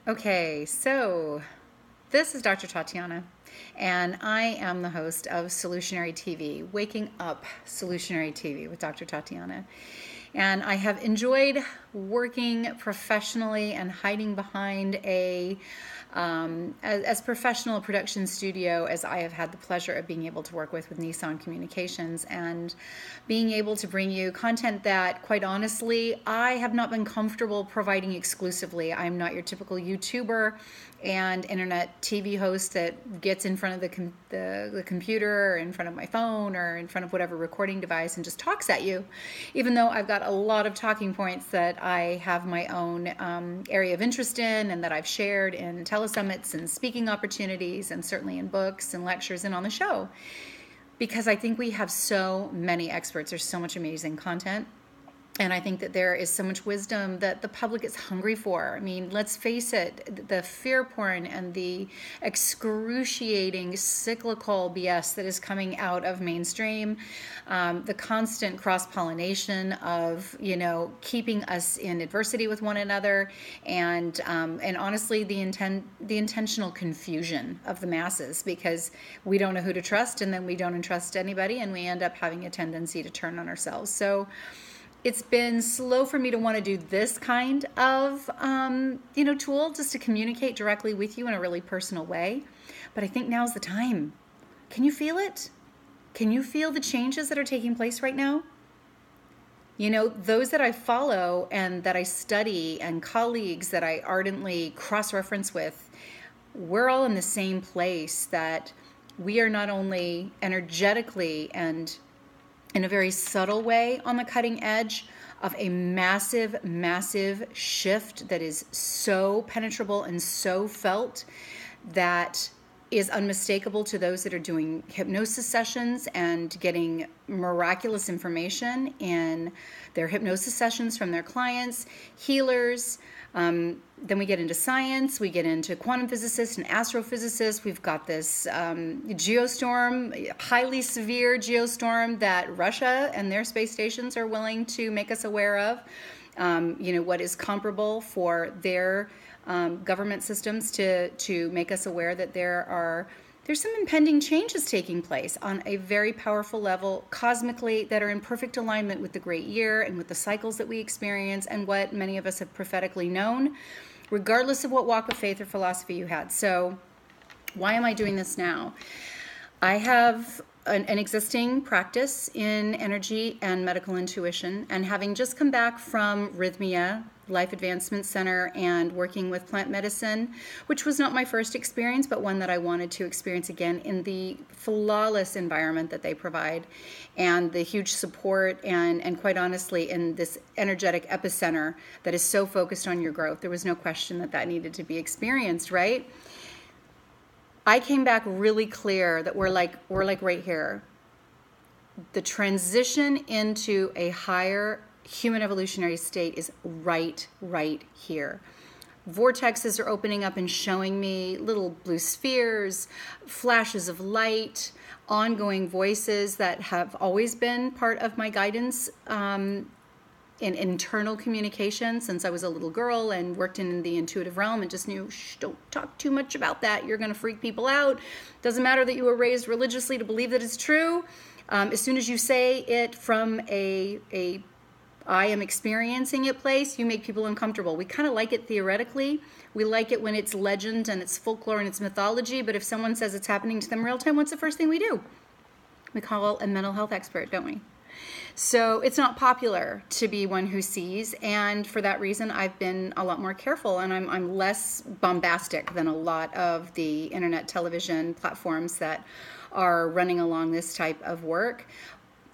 Okay, so this is Dr. Tatiana, and I am the host of Solutionary TV, Waking Up Solutionary TV with Dr. Tatiana. And I have enjoyed working professionally and hiding behind as professional production studio as I have had the pleasure of being able to work with Nissan Communications, and being able to bring you content that, quite honestly, I have not been comfortable providing exclusively. I'm not your typical YouTuber and internet TV host that gets in front of the computer or in front of my phone or in front of whatever recording device and just talks at you, even though I've got a lot of talking points that I have my own area of interest in and that I've shared in telesummits and speaking opportunities and certainly in books and lectures and on the show, because I think we have so many experts. There's so much amazing content. And I think that there is so much wisdom that the public is hungry for. I mean, let's face it, the fear porn and the excruciating cyclical BS that is coming out of mainstream, the constant cross-pollination of, keeping us in adversity with one another, and honestly, the intentional confusion of the masses, because we don't know who to trust, and then we don't entrust anybody, and we end up having a tendency to turn on ourselves. So it's been slow for me to want to do this kind of, tool just to communicate directly with you in a really personal way. But I think now's the time. Can you feel it? Can you feel the changes that are taking place right now? Those that I follow and that I study and colleagues that I ardently cross-reference with, we're all in the same place, that we are not only energetically and in a very subtle way on the cutting edge of a massive, massive shift that is so penetrable and so felt that is unmistakable to those that are doing hypnosis sessions and getting miraculous information in their hypnosis sessions from their clients, healers. Then we get into science, we get into quantum physicists and astrophysicists. We've got this geostorm, highly severe geostorm that Russia and their space stations are willing to make us aware of. What is comparable for their government systems to make us aware that there's some impending changes taking place on a very powerful level cosmically that are in perfect alignment with the great year and with the cycles that we experience and what many of us have prophetically known, regardless of what walk of faith or philosophy you had. So why am I doing this now? I have an existing practice in energy and medical intuition, and having just come back from Rhythmia Life Advancement Center and working with plant medicine, which was not my first experience, but one that I wanted to experience again in the flawless environment that they provide, and the huge support, and quite honestly, in this energetic epicenter that is so focused on your growth. There was no question that needed to be experienced, right? I came back really clear that we're like right here. The transition into a higher human evolutionary state is right here. Vortexes are opening up and showing me little blue spheres, flashes of light, ongoing voices that have always been part of my guidance in internal communication since I was a little girl and worked in the intuitive realm and just knew, don't talk too much about that. You're going to freak people out. Doesn't matter that you were raised religiously to believe that it's true. As soon as you say it from a I am experiencing it place, you make people uncomfortable. We kind of like it theoretically. We like it when it's legend and it's folklore and it's mythology. But if someone says it's happening to them real time, what's the first thing we do? We call a mental health expert, don't we? So it's not popular to be one who sees, and for that reason, I've been a lot more careful, and I'm less bombastic than a lot of the internet television platforms that are running along this type of work.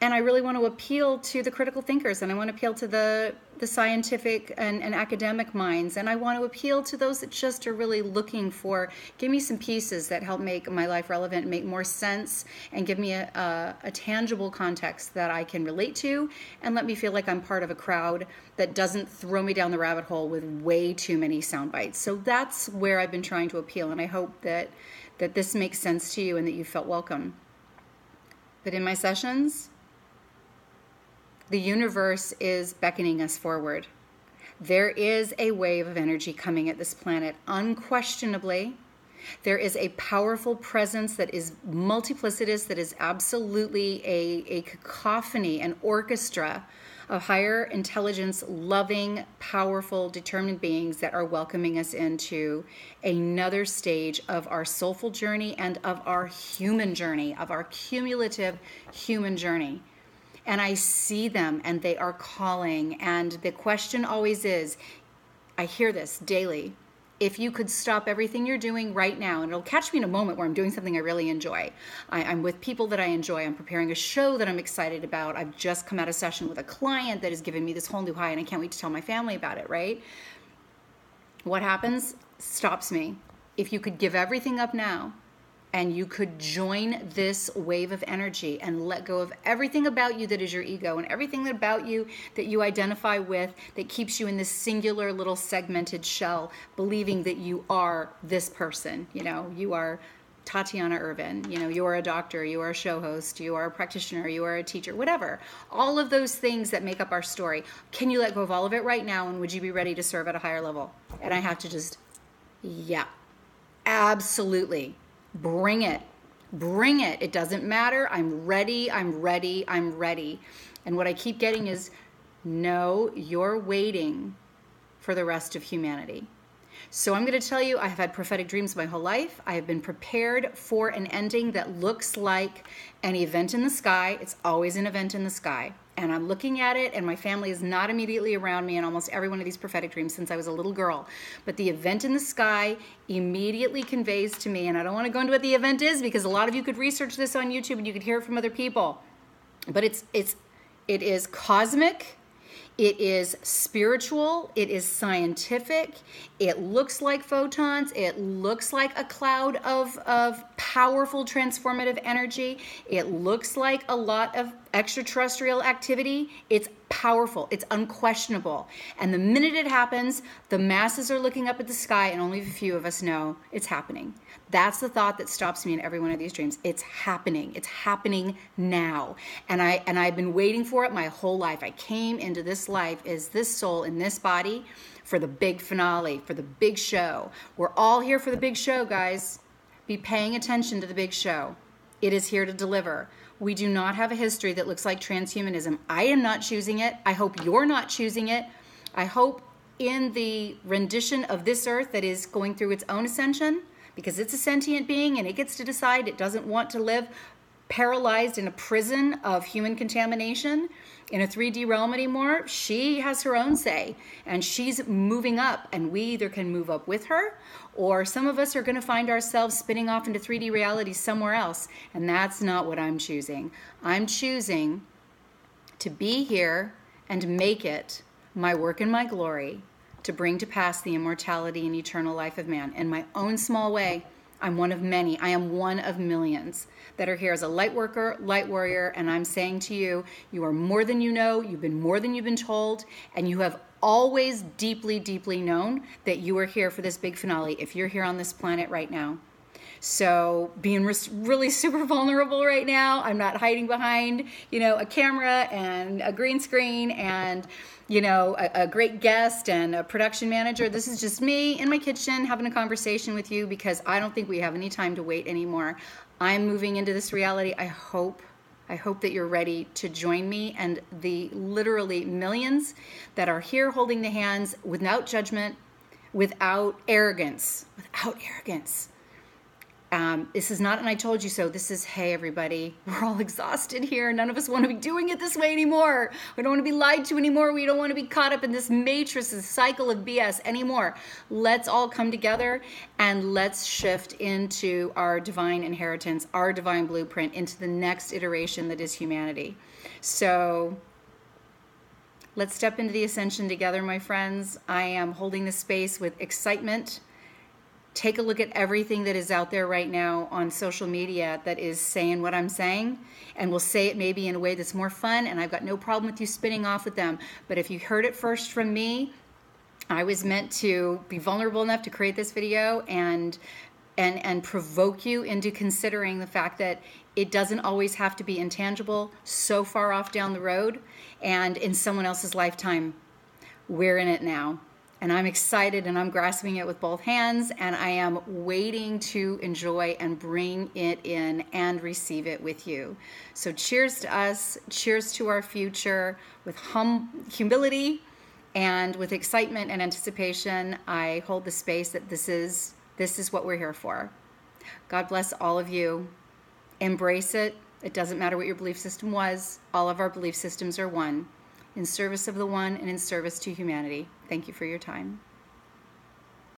And I really want to appeal to the critical thinkers, and I want to appeal to the scientific and academic minds, and I want to appeal to those that just are really looking for, give me some pieces that help make my life relevant, make more sense, and give me a tangible context that I can relate to, and let me feel like I'm part of a crowd that doesn't throw me down the rabbit hole with way too many sound bites. So that's where I've been trying to appeal, and I hope that this makes sense to you and that you felt welcome. But in my sessions, the universe is beckoning us forward. There is a wave of energy coming at this planet, unquestionably. There is a powerful presence that is multiplicitous, that is absolutely a cacophony, an orchestra of higher intelligence, loving, powerful, determined beings that are welcoming us into another stage of our soulful journey and of our human journey, of our cumulative human journey. And I see them, and they are calling. And the question always is, I hear this daily, if you could stop everything you're doing right now, and it'll catch me in a moment where I'm doing something I really enjoy. I'm with people that I enjoy. I'm preparing a show that I'm excited about. I've just come out of session with a client that has given me this whole new high, and I can't wait to tell my family about it, right? What happens? Stops me. If you could give everything up now, and you could join this wave of energy and let go of everything about you that is your ego and everything about you that you identify with that keeps you in this singular little segmented shell, believing that you are this person. You know, you are Tatiana Irvin, you know, you are a doctor, you are a show host, you are a practitioner, you are a teacher, whatever. All of those things that make up our story. Can you let go of all of it right now, and would you be ready to serve at a higher level? And I have to just, yeah, absolutely. Bring it. Bring it. It doesn't matter. I'm ready. I'm ready. I'm ready. And what I keep getting is, no, you're waiting for the rest of humanity. So I'm going to tell you, I have had prophetic dreams my whole life. I have been prepared for an ending that looks like an event in the sky. It's always an event in the sky. And I'm looking at it, and my family is not immediately around me in almost every one of these prophetic dreams since I was a little girl. But the event in the sky immediately conveys to me, and I don't want to go into what the event is because a lot of you could research this on YouTube and you could hear it from other people. But it is cosmic. It is spiritual, it is scientific, it looks like photons, it looks like a cloud of powerful transformative energy, it looks like a lot of extraterrestrial activity. It's powerful, it's unquestionable. And the minute it happens, the masses are looking up at the sky and only a few of us know it's happening. That's the thought that stops me in every one of these dreams. It's happening now. And I've been waiting for it my whole life. I came into this life as this soul in this body for the big finale, for the big show. We're all here for the big show, guys. Be paying attention to the big show. It is here to deliver. We do not have a history that looks like transhumanism. I am not choosing it. I hope you're not choosing it. I hope in the rendition of this earth that is going through its own ascension, because it's a sentient being and it gets to decide it doesn't want to live paralyzed in a prison of human contamination in a 3D realm anymore. She has her own say, and she's moving up, and we either can move up with her, or some of us are going to find ourselves spinning off into 3D reality somewhere else, and that's not what I'm choosing. I'm choosing to be here and make it my work and my glory to bring to pass the immortality and eternal life of man. In my own small way, I'm one of many. I am one of millions that are here as a light worker, light warrior, and I'm saying to you, you are more than you know, you've been more than you've been told, and you have always deeply, deeply known that you are here for this big finale if you're here on this planet right now. So being really super vulnerable right now, I'm not hiding behind, a camera and a green screen and, a great guest and a production manager. This is just me in my kitchen having a conversation with you because I don't think we have any time to wait anymore. I'm moving into this reality. I hope that you're ready to join me and the literally millions that are here holding the hands without judgment, without arrogance. This is not, and I told you so. This is, hey, everybody, we're all exhausted here. None of us want to be doing it this way anymore. We don't want to be lied to anymore. We don't want to be caught up in this matrix, this cycle of BS anymore. Let's all come together and let's shift into our divine inheritance, our divine blueprint, into the next iteration that is humanity. So let's step into the ascension together, my friends. I am holding this space with excitement. Take a look at everything that is out there right now on social media that is saying what I'm saying, and will say it maybe in a way that's more fun, and I've got no problem with you spinning off with them. But if you heard it first from me, I was meant to be vulnerable enough to create this video and provoke you into considering the fact that it doesn't always have to be intangible, so far off down the road, and in someone else's lifetime. we're in it now. And I'm excited and I'm grasping it with both hands, and I am waiting to enjoy and bring it in and receive it with you. So cheers to us, cheers to our future with humility and with excitement and anticipation. I hold the space that this is what we're here for. God bless all of you. Embrace it. It doesn't matter what your belief system was. All of our belief systems are one, in service of the one and in service to humanity. Thank you for your time.